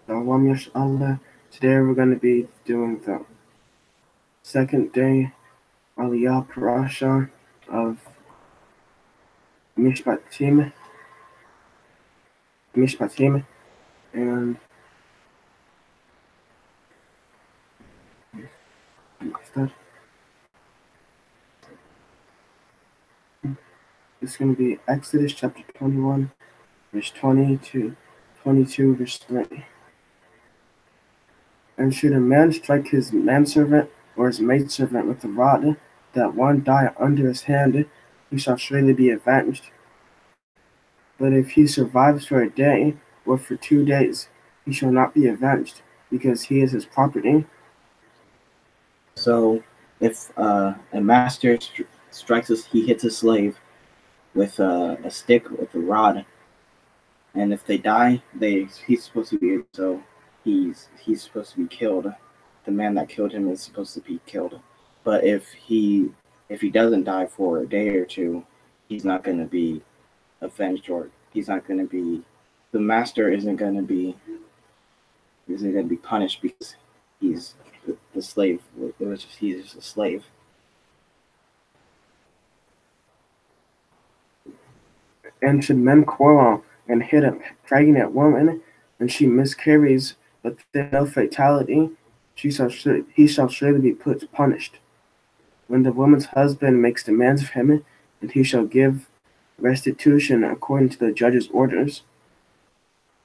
Shalom Allah. Today we're going to be doing the second day Aliyah Parashah of Mishpatim, Mishpatim, and it's going to be Exodus chapter 21, verse 20 to 22, verse 3. And should a man strike his manservant or his maidservant with a rod, that one die under his hand, he shall surely be avenged. But if he survives for a day or for 2 days, he shall not be avenged, because he is his property. So if a master strikes us, he hits a slave with a stick, with a rod, and if they die, he's supposed to be he's supposed to be killed. The man that killed him is supposed to be killed. But if he doesn't die for a day or two, he's not going to be avenged, or he's not going to be the master isn't going to be punished because he's the slave. He's just a slave. And should men quarrel and hit a pregnant woman, and she miscarries, but there no fatality, he shall surely be punished. When the woman's husband makes demands of him, and he shall give restitution according to the judge's orders.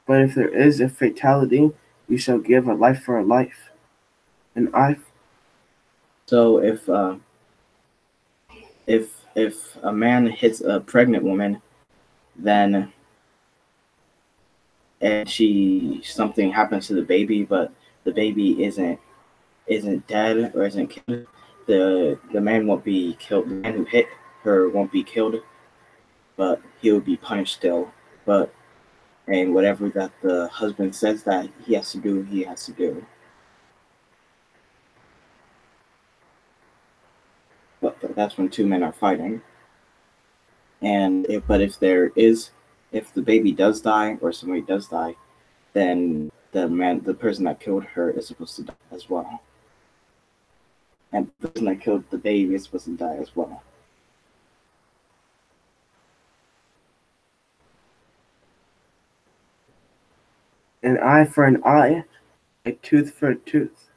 But if there is a fatality, you shall give a life for a life, an eye. So if a man hits a pregnant woman, then and something happens to the baby, but the baby isn't dead or isn't killed, the man won't be killed. The man who hit her won't be killed, but he will be punished still. And whatever that the husband says that he has to do, he has to do. But that's when two men are fighting. And if the baby does die or somebody does die, then the person that killed her is supposed to die as well. And the person that killed the baby is supposed to die as well. An eye for an eye, a tooth for a tooth,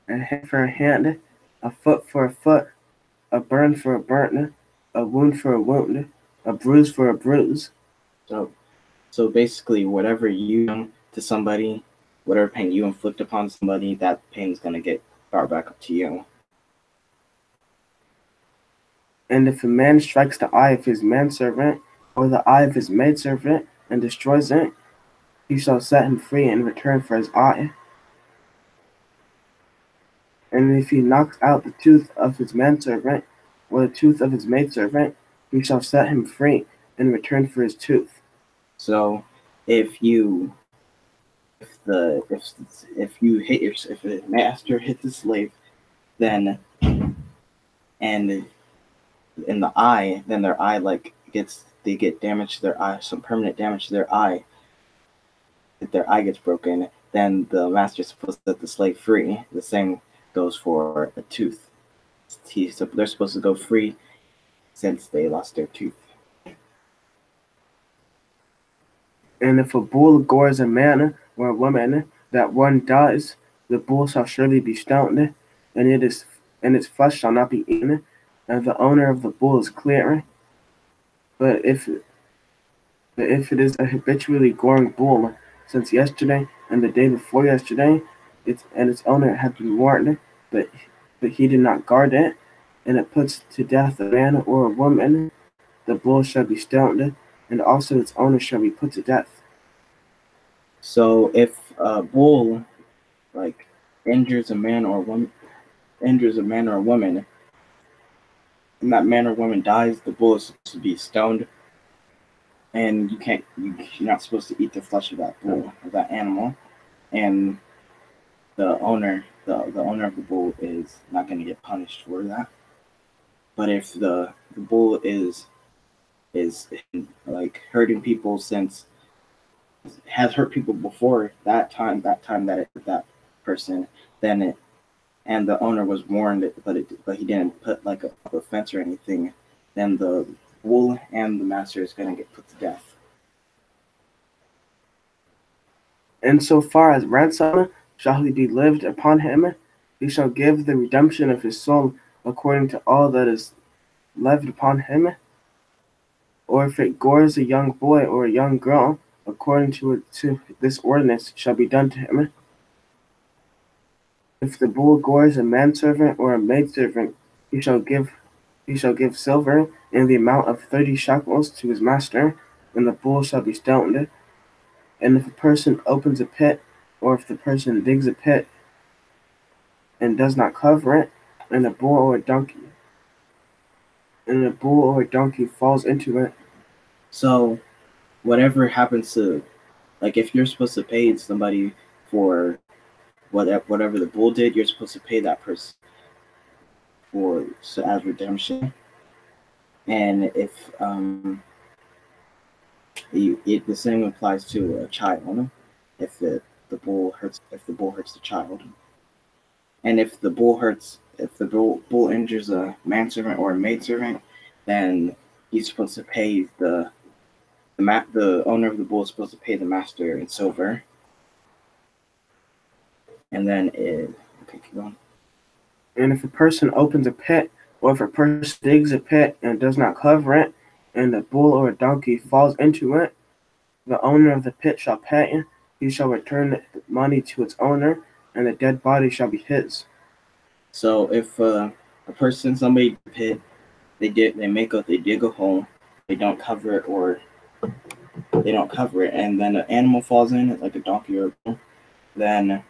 a hand for a hand, a foot for a foot, a burn for a burn, a wound for a wound, a bruise for a bruise. So basically, whatever you do to somebody, whatever pain you inflict upon somebody, that pain is going to get brought back up to you. And if a man strikes the eye of his manservant or the eye of his maidservant and destroys it, he shall set him free in return for his eye. And if he knocks out the tooth of his manservant or the tooth of his maidservant, he shall set him free in return for his tooth. So if a master hits a slave, then and in the eye, then their eye they get damage to their eye, some permanent damage to their eye. If their eye gets broken, then the master is supposed to set the slave free. The same goes for a tooth. They're supposed to go free since they lost their tooth. And if a bull gores a man or a woman, that one dies, the bull shall surely be stoned, and its flesh shall not be eaten, and the owner of the bull is clear. But if it is a habitually goring bull, since yesterday and the day before yesterday, its owner had been warned, but he did not guard it, and it puts to death a man or a woman, the bull shall be stoned, and also its owner shall be put to death. So if a bull injures a man or a woman, and that man or woman dies, the bull is supposed to be stoned, and you're not supposed to eat the flesh of that bull, of that animal, and the owner of the bull is not going to get punished for that. But if the bull is hurting people since has hurt people before that time that it hurt that person, then it and the owner was warned, but he didn't put like a fence or anything, then the bull and the master is going to get put to death. And so far as ransom shall he be lived upon him, he shall give the redemption of his soul according to all that is levied upon him. Or if it gores a young boy or a young girl, according to this ordinance shall be done to him. If the bull gores a manservant or a maidservant, he shall give silver in the amount of 30 shekels to his master, and the bull shall be stoned. And if a person opens a pit, or if the person digs a pit and does not cover it, and a bull or a donkey falls into it. So whatever happens to, like, if you're supposed to pay somebody for whatever the bull did, you're supposed to pay that person as redemption. And if the same applies to a child, if the bull hurts the child, and if the bull injures a manservant or a maidservant, then he's supposed to pay the owner of the bull is supposed to pay the master in silver. And then okay, keep going. And if a person opens a pit, or if a person digs a pit and does not cover it, and a bull or a donkey falls into it, the owner of the pit shall pay. He shall return the money to its owner, and the dead body shall be his. So if somebody pit, they dig a hole, they don't cover it, and then an animal falls in it, like a donkey or a bull, then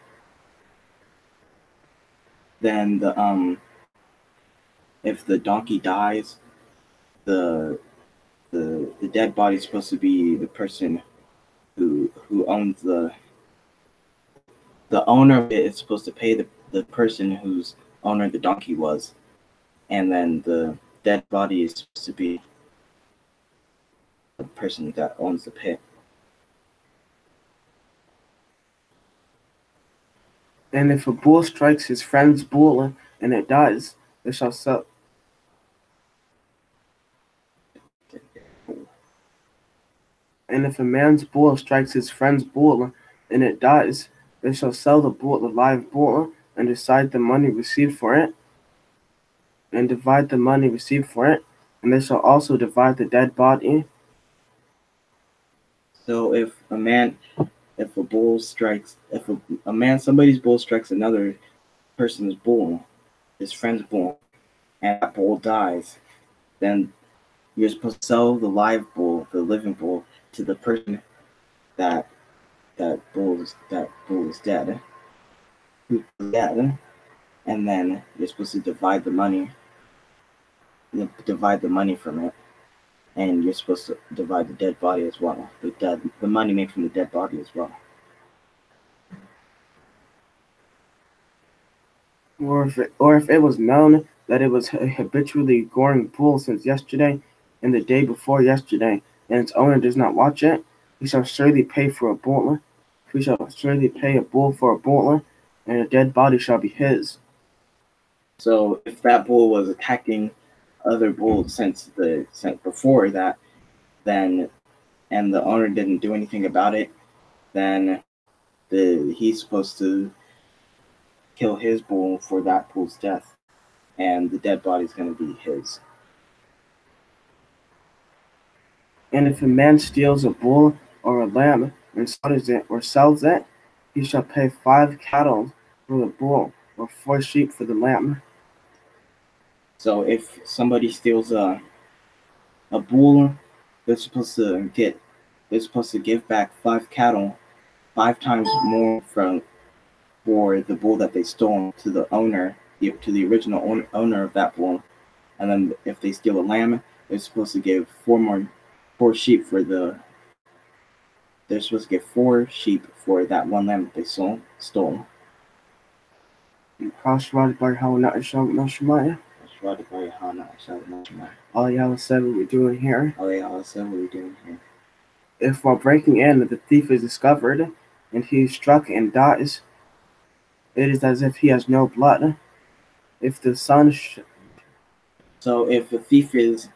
if the donkey dies, the dead body is supposed to be the person who owns the owner of it is supposed to pay the person whose owner the donkey was, and then the dead body is supposed to be the person that owns the pit. And if a bull strikes his friend's bull and it dies, they shall sell. And if a man's bull strikes his friend's bull and it dies, they shall sell the live bull, and divide the money received for it. And they shall also divide the dead body. So if somebody's bull strikes another person's bull, his friend's bull, and that bull dies, then you're supposed to sell the live bull, the living bull, to the person that bull is dead, and then you're supposed to divide the money from it, and you're supposed to divide the dead body as well, the money made from the dead body as well. Or if it was known that it was a habitually goring bull since yesterday and the day before yesterday, and its owner does not watch it, he shall surely pay for a bull. He shall surely pay a bull for a bull, and a dead body shall be his. So if that bull was attacking other bulls since before that, then and the owner didn't do anything about it, then he's supposed to kill his bull for that bull's death, and the dead body is going to be his. And if a man steals a bull or a lamb and slaughters it or sells it, he shall pay 5 cattle for the bull or 4 sheep for the lamb. So if somebody steals a bull, they're supposed to give back 5 cattle, 5 times more for the bull that they stole to the original owner of that bull. And then if they steal a lamb, they're supposed to give 4 sheep for they're supposed to give 4 sheep for that one lamb that they stole. Aliyah said what we're doing here. Aliyah said what we're doing here. If while breaking in the thief is discovered and he is struck and dies, it is as if he has no blood. If the son So if a thief is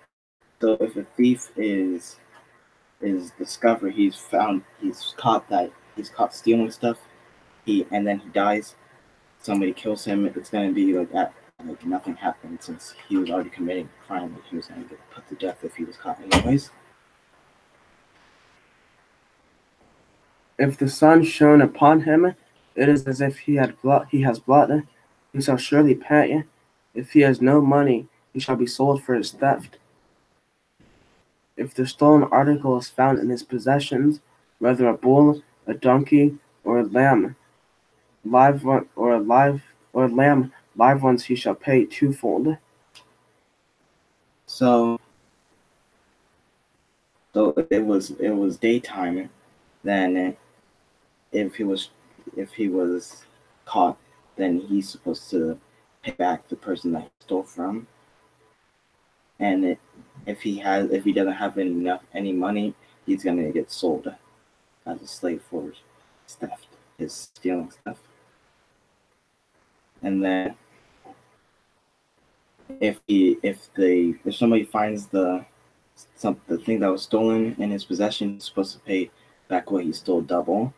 discovered, he's caught stealing stuff, and then he dies, somebody kills him, it's gonna be like that, like nothing happened, since he was already committing a crime, like he was gonna get put to death if he was caught anyways. If the sun shone upon him, it is as if he has blood. He shall surely pay. If he has no money, he shall be sold for his theft. If the stolen article is found in his possessions, whether a bull, a donkey, or a lamb, live one, or a live or a lamb, live ones he shall pay twofold. So if it was daytime, then if he was caught, then he's supposed to pay back the person that he stole from. And if he doesn't have any money, he's gonna get sold as a slave for his theft, his stealing stuff. And then if somebody finds the thing that was stolen in his possession, he's supposed to pay back what he stole double.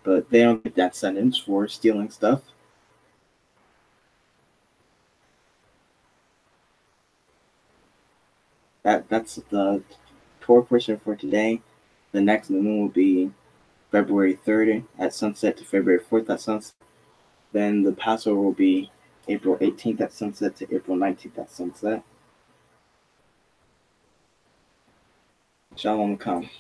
But they don't get that sentence for stealing stuff. That's the Torah portion for today. The next moon will be February 3rd at sunset to February 4th at sunset. Then the Passover will be April 18th at sunset to April 19th at sunset. Shalom come.